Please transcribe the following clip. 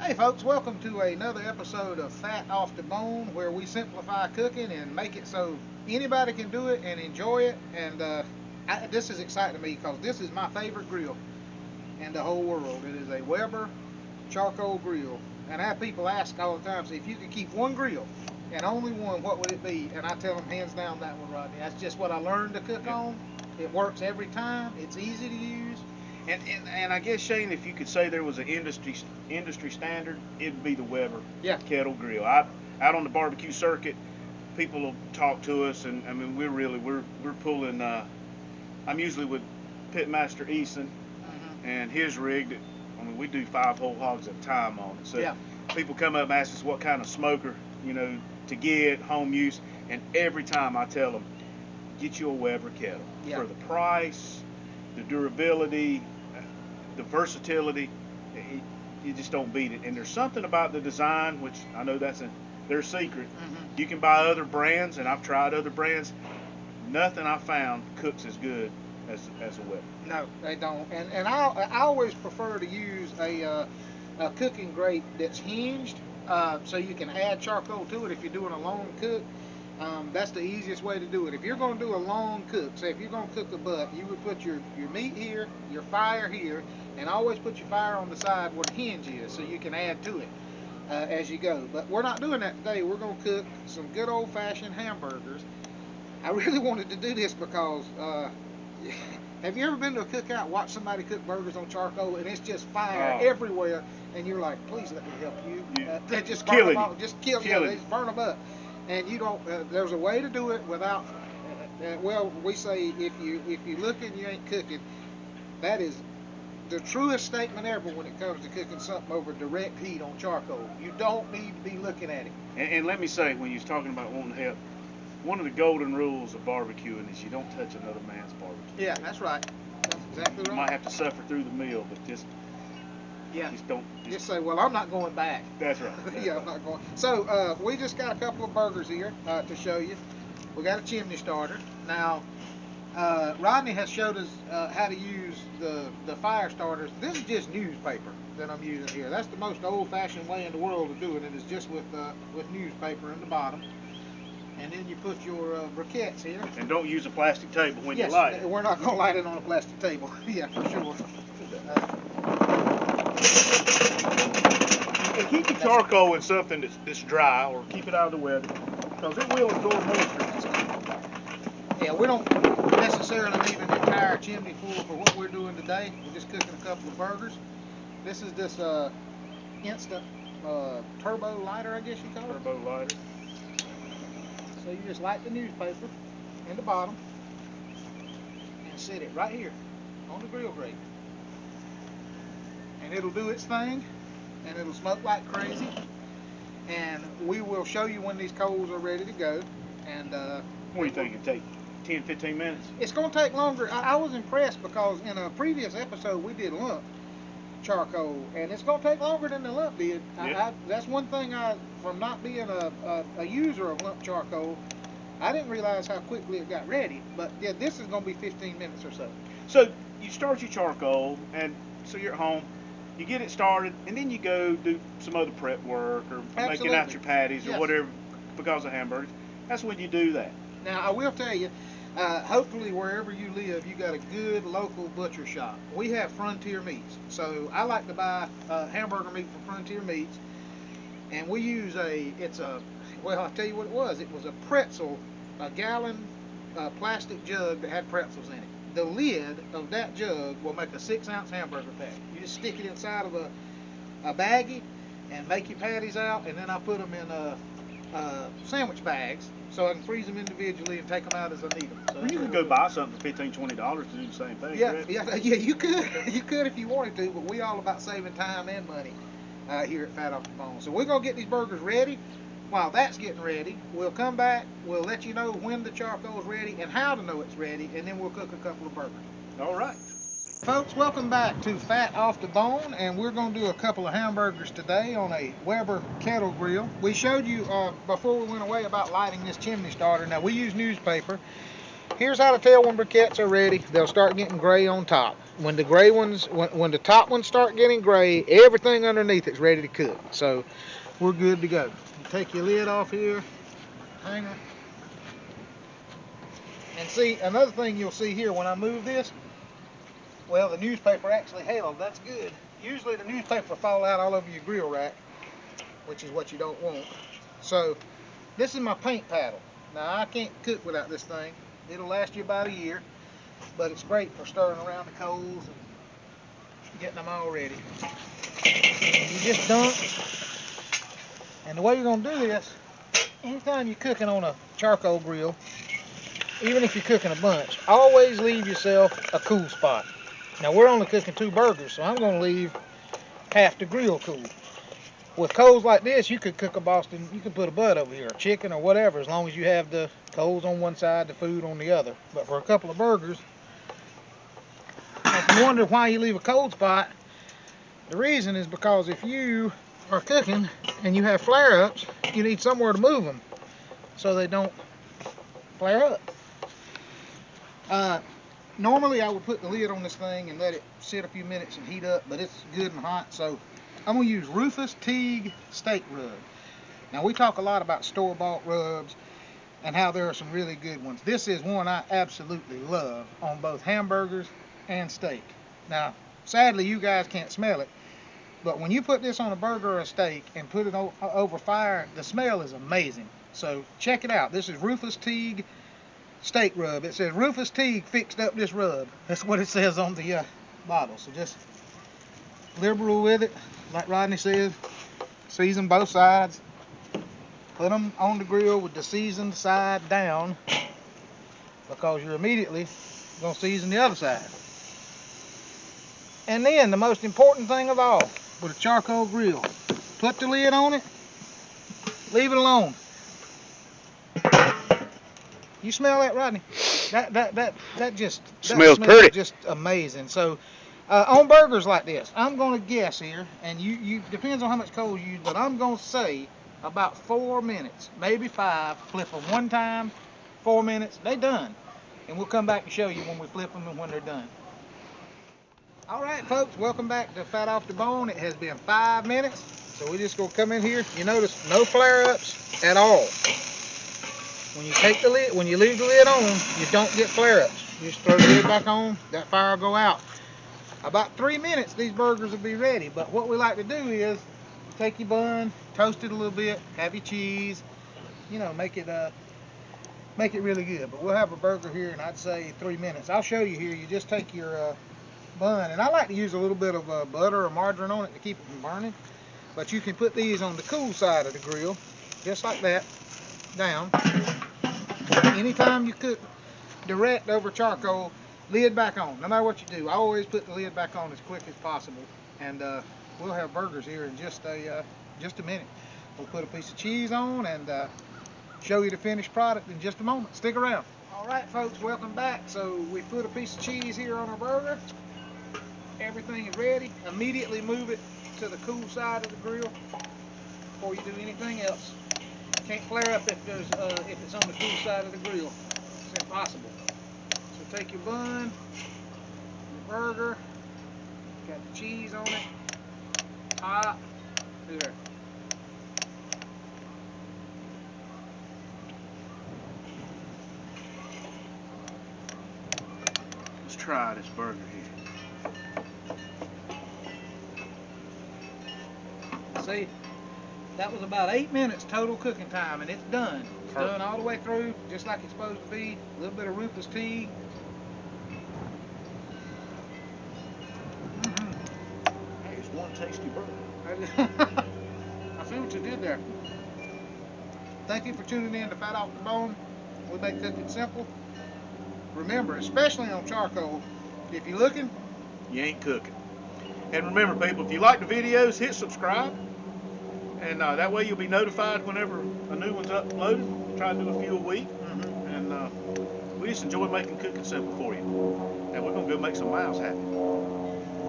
Hey folks, welcome to another episode of Fat Off the Bone, where we simplify cooking and make it so anybody can do it and enjoy it. And this is exciting to me because this is my favorite grill in the whole world. It is a Weber charcoal grill. And I have people ask all the time, so if you could keep one grill and only one, what would it be? And I tell them hands down that one, Rodney. That's just what I learned to cook on. It works every time. It's easy to use. And I guess, Shane, if you could say there was an industry standard, it'd be the Weber kettle grill. Out on the barbecue circuit, people will talk to us, and I mean we're pulling. I'm usually with Pitmaster Eason and his rig. I mean we do 5 whole hogs at a time on it. So people come up and ask us what kind of smoker to get home use, and every time I tell them, get you a Weber kettle for the price, the durability, the versatility. You just don't beat it. And there's something about the design, which I know that's their secret. You can buy other brands, and I've tried other brands. Nothing I found cooks as good as a Weber. No, they don't. And I always prefer to use a cooking grate that's hinged, so you can add charcoal to it if you're doing a long cook. That's the easiest way to do it. If you're going to do a long cook, say if you're going to cook a butt, you would put your meat here, your fire here, and always put your fire on the side where the hinge is so you can add to it as you go. But we're not doing that today. We're going to cook some good old-fashioned hamburgers. I really wanted to do this because have you ever been to a cookout and watched somebody cook burgers on charcoal and it's just fire everywhere, and you're like, please let me help you. They just burn them all. Just kill you. They just burn them up. And you don't. There's a way to do it without. Well, we say if you looking, you ain't cooking. That is the truest statement ever when it comes to cooking something over direct heat on charcoal. You don't need to be looking at it. And let me say, when you was talking about wanting to help, one of the golden rules of barbecuing is you don't touch another man's barbecue. Yeah, that's right. That's exactly right. You might have to suffer through the meal, but just don't. Just say, well, I'm not going back. That's right. I'm not going. So we just got a couple of burgers here to show you. We got a chimney starter. Now, Rodney has showed us how to use the fire starters. This is just newspaper that I'm using here. That's the most old-fashioned way in the world of doing it, is just with newspaper in the bottom. And then you put your briquettes here. And don't use a plastic table when you light it. We're not going to light it on a plastic table. Yeah, for sure. And keep your charcoal in something that's dry, or keep it out of the weather, because it will absorb moisture. Yeah, we don't necessarily need an entire chimney full for what we're doing today. We're just cooking a couple of burgers. This is this instant turbo lighter, I guess you call it. Turbo lighter. So you just light the newspaper in the bottom and set it right here on the grill grate. And it'll do its thing, and it'll smoke like crazy. And we will show you when these coals are ready to go. And what do you think? It'd take 10-15 minutes? It's going to take longer. I was impressed because in a previous episode we did lump charcoal, and it's going to take longer than the lump did. That's one thing from not being a user of lump charcoal, I didn't realize how quickly it got ready. But yeah, this is going to be 15 minutes or so. So you start your charcoal, and so you're at home. You get it started, and then you go do some other prep work, or making out your patties, or whatever, because of hamburgers. That's when you do that. Now, I will tell you, hopefully wherever you live, you got a good local butcher shop. We have Frontier Meats, so I like to buy hamburger meat from Frontier Meats, and we use well, I'll tell you what it was. It was a pretzel, a gallon plastic jug that had pretzels in it. The lid of that jug will make a 6-ounce hamburger patty. You just stick it inside of a baggie and make your patties out, and then I put them in sandwich bags so I can freeze them individually and take them out as I need them. So you could go buy something for $15-20 to do the same thing. Yeah, you could. You could if you wanted to, but we all about saving time and money here at Fat Off the Bone. So we're going to get these burgers ready. While that's getting ready, we'll come back, we'll let you know when the charcoal is ready and how to know it's ready, and then we'll cook a couple of burgers. All right. Folks, welcome back to Fat Off the Bone, and we're going to do a couple of hamburgers today on a Weber kettle grill. We showed you before we went away about lighting this chimney starter. Now, we use newspaper, here's how to tell when briquettes are ready. They'll start getting gray on top. When the gray ones, when the top ones start getting gray, everything underneath it's ready to cook. So we're good to go. You take your lid off here, hanger. And see, another thing you'll see here when I move this, well, the newspaper actually held. That's good. Usually the newspaper will fall out all over your grill rack, which is what you don't want. So this is my paint paddle. Now I can't cook without this thing. It'll last you about a year, but it's great for stirring around the coals and getting them all ready. You just dump, and the way you're going to do this, anytime you're cooking on a charcoal grill, even if you're cooking a bunch, always leave yourself a cool spot. Now we're only cooking 2 burgers, so I'm going to leave half the grill cool. With coals like this, you could cook a Boston, you could put a butt over here, a chicken or whatever, as long as you have the coals on one side, the food on the other. But for a couple of burgers, if you wonder why you leave a cold spot, the reason is because if you are cooking and you have flare-ups, you need somewhere to move them so they don't flare up. Normally I would put the lid on this thing and let it sit a few minutes and heat up, but it's good and hot, so I'm going to use Rufus Teague steak rub. Now we talk a lot about store-bought rubs and how there are some really good ones. This is one I absolutely love on both hamburgers and steak. Now sadly you guys can't smell it, but when you put this on a burger or a steak and put it over fire, the smell is amazing. So check it out. This is Rufus Teague steak rub. It says Rufus Teague fixed up this rub. That's what it says on the bottle. So just liberal with it, like Rodney says. Season both sides. Put them on the grill with the seasoned side down, because you're immediately going to season the other side. And then the most important thing of all with a charcoal grill, put the lid on it, leave it alone. You smell that, Rodney? That smells pretty. Just amazing. So on burgers like this, I'm going to guess here, and you depends on how much coal you use, but I'm going to say about 4 minutes, maybe 5. Flip them one time, 4 minutes, they done. And we'll come back and show you when we flip them and when they're done. All right, folks, welcome back to Fat Off the Bone. It has been 5 minutes, so we're just going to come in here. You notice no flare-ups at all. When you take the lid, when you leave the lid on, you don't get flare-ups. You just throw the lid back on, that fire will go out. About 3 minutes, these burgers will be ready. But what we like to do is take your bun, toast it a little bit, have your cheese, you know, make it really good. But we'll have a burger here in, I'd say, 3 minutes. I'll show you here. You just take your bun, and I like to use a little bit of butter or margarine on it to keep it from burning. But you can put these on the cool side of the grill, just like that, down. Anytime you cook direct over charcoal, lid back on. No matter what you do, I always put the lid back on as quick as possible. And we'll have burgers here in just a minute. We'll put a piece of cheese on and show you the finished product in just a moment. Stick around. All right, folks, welcome back. So we put a piece of cheese here on our burger. Everything is ready. Immediately move it to the cool side of the grill before you do anything else. Can't flare up if it's on the cool side of the grill. It's impossible. So take your bun, your burger, got the cheese on it, top, there. Let's try this burger here. See, that was about 8 minutes total cooking time, and it's done. It's done all the way through, just like it's supposed to be. A little bit of Rufus Teague. Hey, it's one tasty burger. I see what you did there. Thank you for tuning in to Fat Off the Bone. We make cooking simple. Remember, especially on charcoal, if you're looking, you ain't cooking. And remember, people, if you like the videos, hit subscribe. And that way you'll be notified whenever a new one's uploaded. We try to do a few a week. And we just enjoy making cooking simple for you. And we're going to go make some mouths happy.